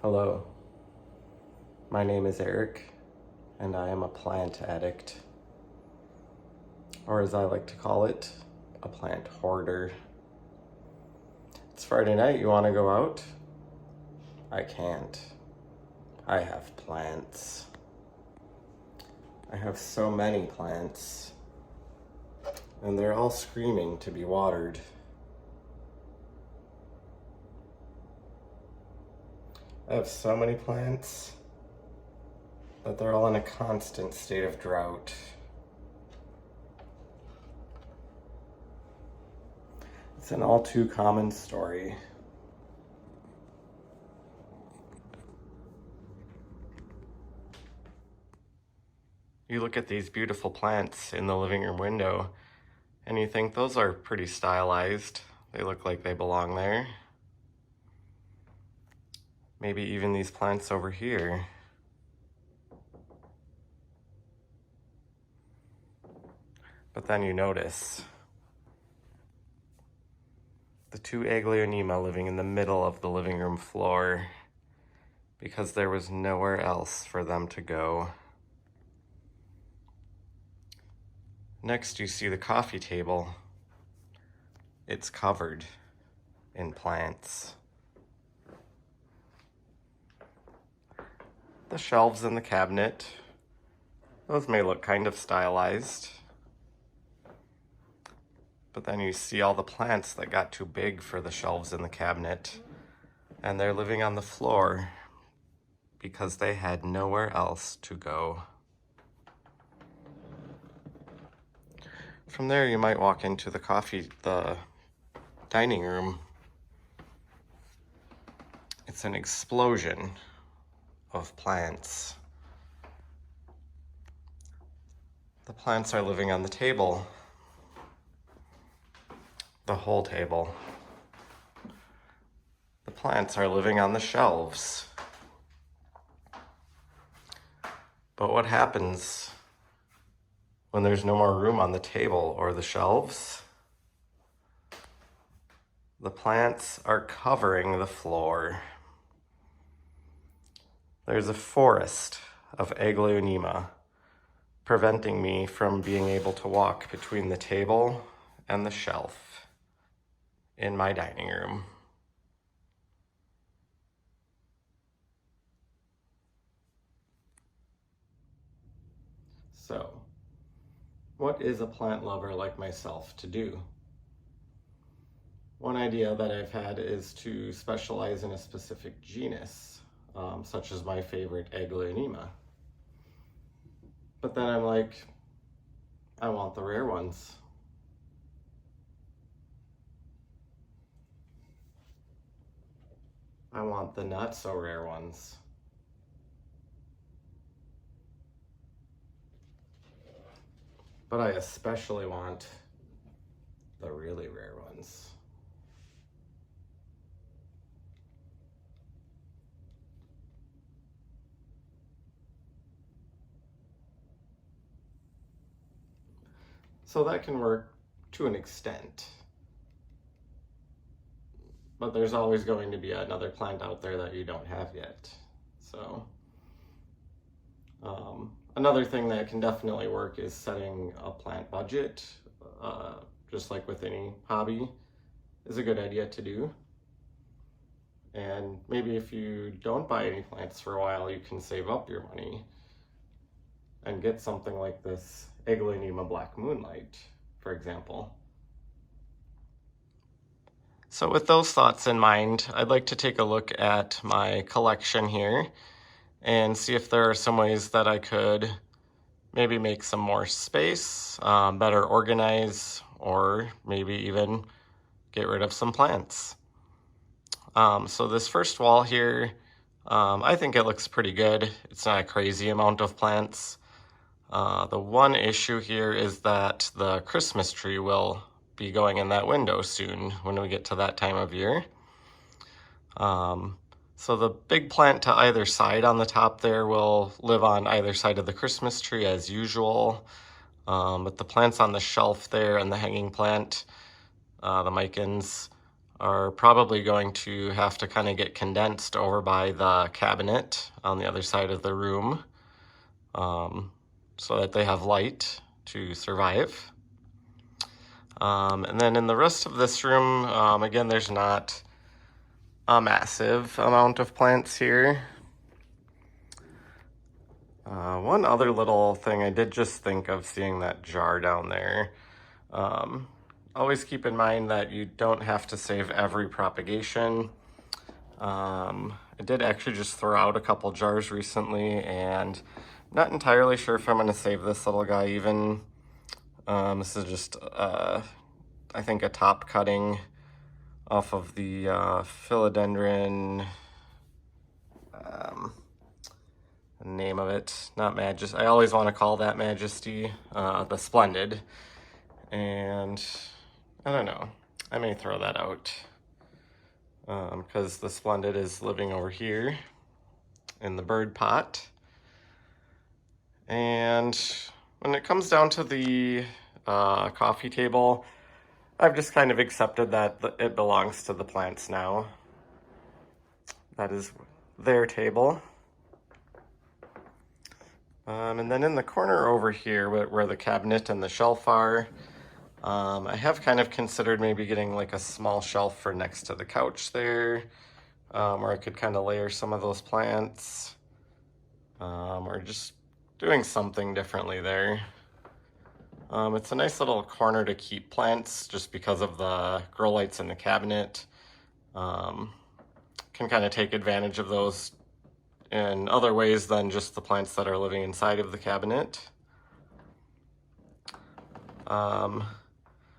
Hello, my name is Eric, and I am a plant addict, or as I like to call it, a plant hoarder. It's Friday night, you want to go out? I can't. I have plants. I have so many plants, and they're all screaming to be watered. I have so many plants that they're all in a constant state of drought. It's an all too common story. You look at these beautiful plants in the living room window and you think those are pretty stylized. They look like they belong there. Maybe even these plants over here. But then you notice the two Aglaonema living in the middle of the living room floor because there was nowhere else for them to go. Next, you see the coffee table. It's covered in plants. The shelves in the cabinet, those may look kind of stylized. But then you see all the plants that got too big for the shelves in the cabinet, and they're living on the floor because they had nowhere else to go. From there, you might walk into the dining room. It's an explosion of plants. The plants are living on the table. The whole table. The plants are living on the shelves. But what happens when there's no more room on the table or the shelves? The plants are covering the floor. There's a forest of Aglaonema preventing me from being able to walk between the table and the shelf in my dining room. So, what is a plant lover like myself to do? One idea that I've had is to specialize in a specific genus, such as my favorite Aglaonema. But then I'm like, I want the rare ones. I want the not so rare ones. But I especially want the really rare ones. So that can work to an extent. But there's always going to be another plant out there that you don't have yet. So another thing that can definitely work is setting a plant budget, just like with any hobby, is a good idea to do. And maybe if you don't buy any plants for a while, you can save up your money and get something like this Aglaonema Black Moonlight, for example. So with those thoughts in mind, I'd like to take a look at my collection here and see if there are some ways that I could maybe make some more space, better organize, or maybe even get rid of some plants. So this first wall here, I think it looks pretty good. It's not a crazy amount of plants. The one issue here is that the Christmas tree will be going in that window soon when we get to that time of year. So the big plant to either side on the top there will live on either side of the Christmas tree as usual. But the plants on the shelf there and the hanging plant, the micans, are probably going to have to kind of get condensed over by the cabinet on the other side of the room, so that they have light to survive. And then in the rest of this room, again, there's not a massive amount of plants here. One other little thing I did just think of seeing that jar down there. Always keep in mind that you don't have to save every propagation. I did actually just throw out a couple jars recently, and I'm not entirely sure if I'm going to save this little guy even. This is just, I think, a top cutting off of the philodendron, name of it, not Majesty. I always want to call that Majesty, the Splendid. And I don't know, I may throw that out because the Splendid is living over here in the bird pot. And when it comes down to the coffee table, I've just kind of accepted that it belongs to the plants now. That is their table. And then in the corner over here where the cabinet and the shelf are, I have kind of considered maybe getting like a small shelf for next to the couch there, where I could kind of layer some of those plants, or just doing something differently there. It's a nice little corner to keep plants just because of the grow lights in the cabinet. Can kind of take advantage of those in other ways than just the plants that are living inside of the cabinet.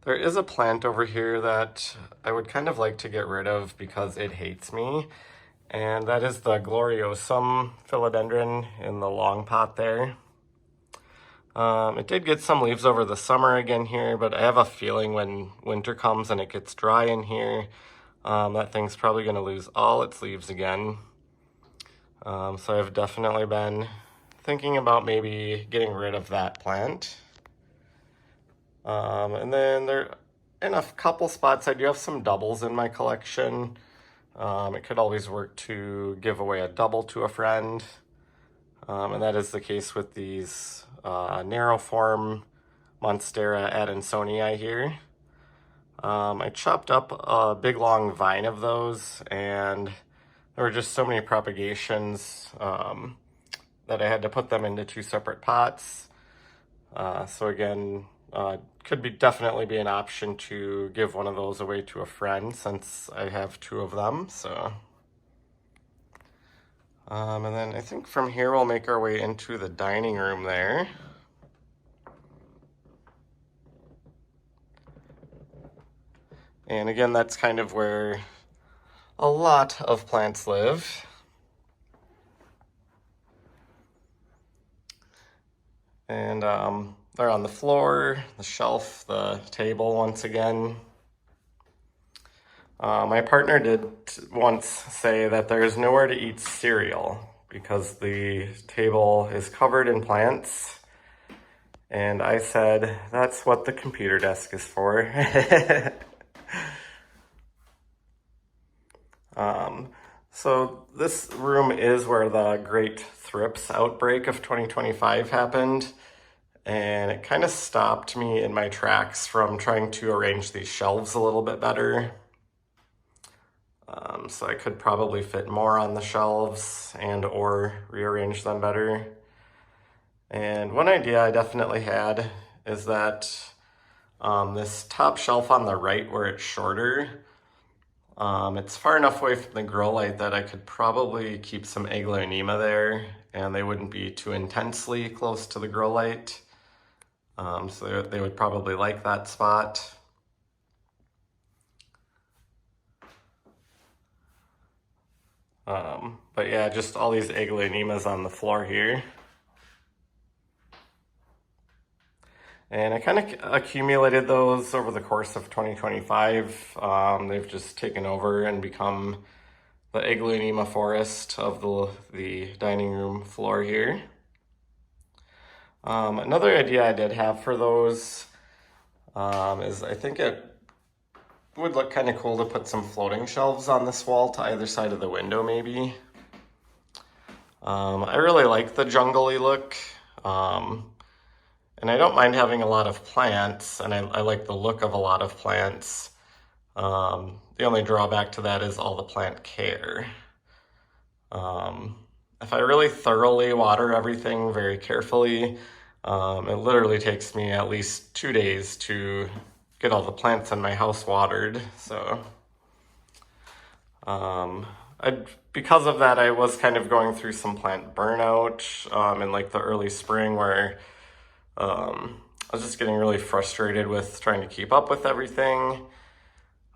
There is a plant over here that I would kind of like to get rid of because it hates me, and that is the gloriosum philodendron in the long pot there. It did get some leaves over the summer again here, but I have a feeling when winter comes and it gets dry in here, that thing's probably going to lose all its leaves again. So I've definitely been thinking about maybe getting rid of that plant. And then in a couple spots, I do have some doubles in my collection. It could always work to give away a double to a friend. And that is the case with these narrow form Monstera adansonii here. I chopped up a big long vine of those, and there were just so many propagations that I had to put them into two separate pots. So again, could definitely be an option to give one of those away to a friend since I have two of them. So, and then I think from here we'll make our way into the dining room there. And again, that's kind of where a lot of plants live. And they're on the floor, the shelf, the table once again. My partner did once say that there's nowhere to eat cereal because the table is covered in plants. And I said, that's what the computer desk is for. So this room is where the Great Thrips outbreak of 2025 happened. And it kind of stopped me in my tracks from trying to arrange these shelves a little bit better. So I could probably fit more on the shelves and or rearrange them better. And one idea I definitely had is that this top shelf on the right where it's shorter, it's far enough away from the grow light that I could probably keep some aglaonema there and they wouldn't be too intensely close to the grow light. So they would probably like that spot. But yeah, just all these aglaonemas on the floor here. And I kind of accumulated those over the course of 2025. They've just taken over and become the aglaonema forest of the dining room floor here. Another idea I did have for those is I think would look kind of cool to put some floating shelves on this wall to either side of the window maybe. I really like the jungly look, and I don't mind having a lot of plants, and I like the look of a lot of plants. The only drawback to that is all the plant care. If I really thoroughly water everything very carefully, it literally takes me at least 2 days to get all the plants in my house watered. So because of that, I was kind of going through some plant burnout in like the early spring where I was just getting really frustrated with trying to keep up with everything.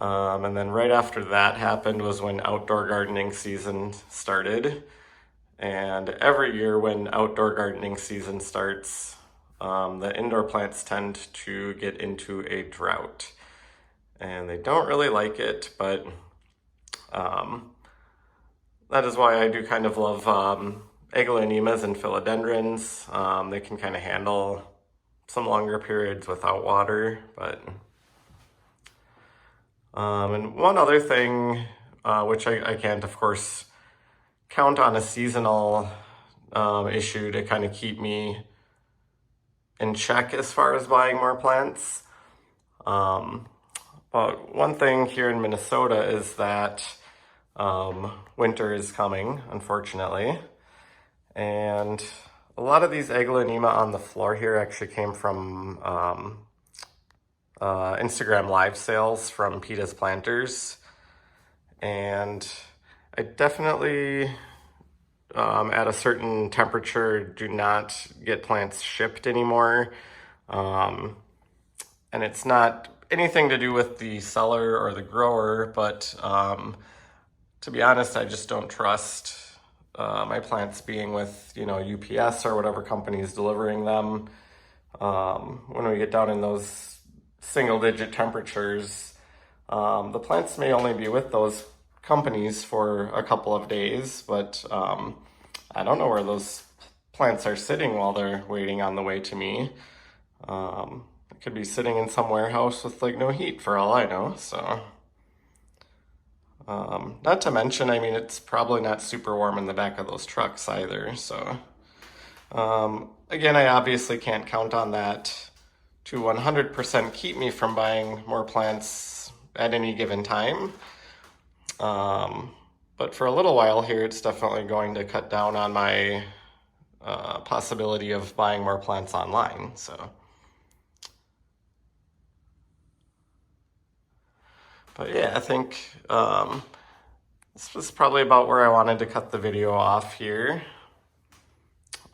And then right after that happened was when outdoor gardening season started. And every year when outdoor gardening season starts, the indoor plants tend to get into a drought. And they don't really like it, but that is why I do kind of love aglaonemas and philodendrons. They can kind of handle some longer periods without water, but... and one other thing, which I can't, of course, count on a seasonal issue to kind of keep me in check as far as buying more plants. But one thing here in Minnesota is that winter is coming, unfortunately. And a lot of these aglaonema on the floor here actually came from Instagram live sales from Peta's Planters. And I definitely, at a certain temperature, do not get plants shipped anymore. And it's not anything to do with the seller or the grower, but to be honest, I just don't trust my plants being with, UPS or whatever company is delivering them. When we get down in those single-digit temperatures, the plants may only be with those companies for a couple of days, but I don't know where those plants are sitting while they're waiting on the way to me. It could be sitting in some warehouse with like no heat for all I know, so... not to mention, I mean, it's probably not super warm in the back of those trucks either, so... again, I obviously can't count on that to 100% keep me from buying more plants at any given time. But for a little while here, it's definitely going to cut down on my possibility of buying more plants online, so... But yeah, I think this was probably about where I wanted to cut the video off here.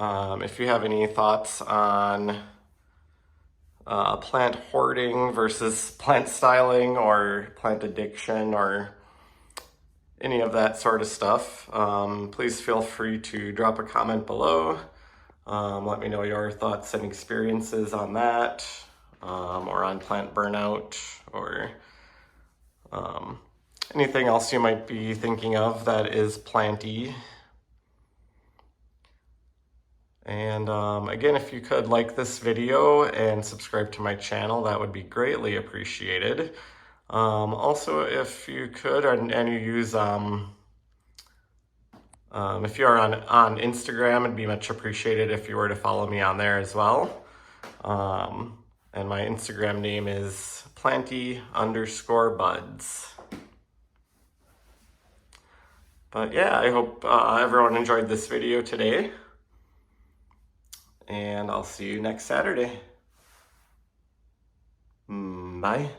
If you have any thoughts on plant hoarding versus plant styling or plant addiction or any of that sort of stuff, please feel free to drop a comment below. Let me know your thoughts and experiences on that, or on plant burnout, or anything else you might be thinking of that is planty. And again, if you could like this video and subscribe to my channel, that would be greatly appreciated. Also, if you could, and you use, if you are on Instagram, it'd be much appreciated if you were to follow me on there as well. And my Instagram name is planty_buds. But yeah, I hope everyone enjoyed this video today. And I'll see you next Saturday. Bye.